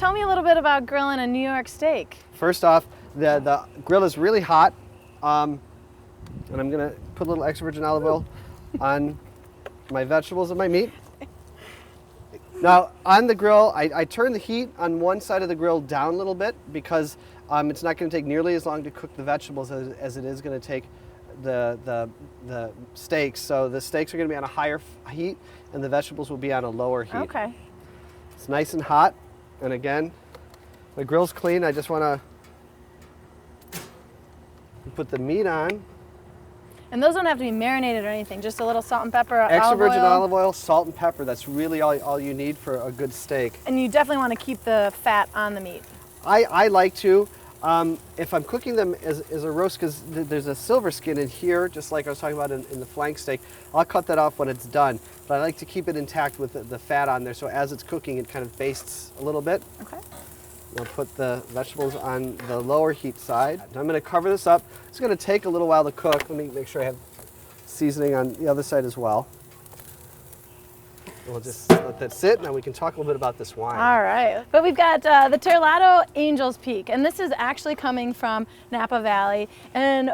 tell me a little bit about grilling a New York steak. First off, the grill is really hot, and I'm gonna put a little extra virgin olive oil on my vegetables and my meat. Now, on the grill, I turn the heat on one side of the grill down a little bit because it's not going to take nearly as long to cook the vegetables as it is going to take the steaks. So the steaks are going to be on a higher heat, and the vegetables will be on a lower heat. Okay. It's nice and hot, and again, the grill's clean. I just want to put the meat on. And those don't have to be marinated or anything, just a little salt and pepper, Extra olive virgin oil. olive oil, salt and pepper. That's really all you need for a good steak. And you definitely want to keep the fat on the meat. I like to. If I'm cooking them as a roast, because there's a silver skin in here, just like I was talking about in the flank steak, I'll cut that off when it's done. But I like to keep it intact with the fat on there, so as it's cooking, it kind of bastes a little bit. Okay. I'll put the vegetables on the lower heat side. I'm going to cover this up. It's going to take a little while to cook. Let me make sure I have seasoning on the other side as well. We'll just let that sit, and we can talk a little bit about this wine. All right. But we've got the Terlato Angel's Peak, and this is actually coming from Napa Valley. And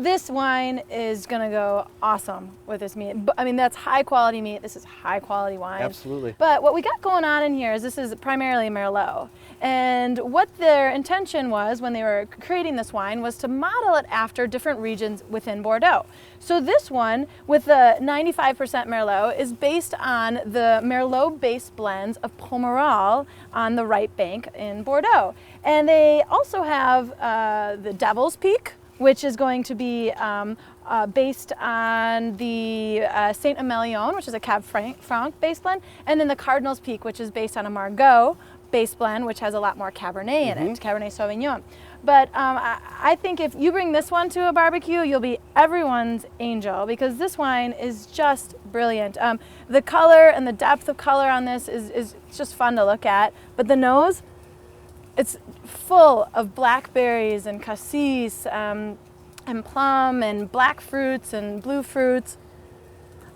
this wine is going to go awesome with this meat. I mean, that's high quality meat. This is high quality wine. Absolutely. But what we got going on in here is this is primarily Merlot. And what their intention was when they were creating this wine was to model it after different regions within Bordeaux. So this one, with the 95% Merlot, is based on the Merlot-based blends of Pomerol on the right bank in Bordeaux. And they also have the Devil's Peak, which is going to be based on the Saint-Emilion, which is a Cab Franc-based blend, and then the Cardinal's Peak, which is based on a Margaux base blend, which has a lot more Cabernet in it, Cabernet Sauvignon. But I think if you bring this one to a barbecue, you'll be everyone's angel, because this wine is just brilliant. The color and the depth of color on this is just fun to look at. But the nose, it's full of blackberries and cassis and plum and black fruits and blue fruits.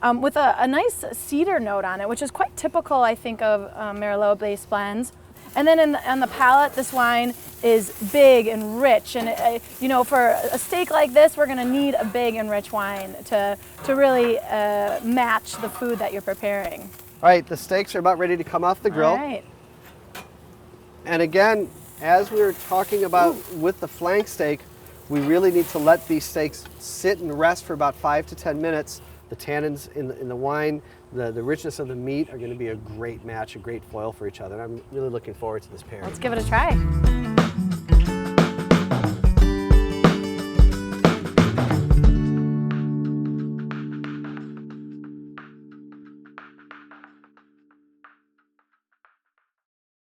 With a nice cedar note on it, which is quite typical, I think, of Merlot-based blends. And then on the palate, this wine is big and rich. And you know, for a steak like this, we're going to need a big and rich wine to really match the food that you're preparing. All right, the steaks are about ready to come off the grill. All right. And again, as we were talking about with the flank steak, we really need to let these steaks sit and rest for about 5 to 10 minutes. The tannins in the wine, the richness of the meat are going to be a great match, a great foil for each other. I'm really looking forward to this pairing. Let's give it a try.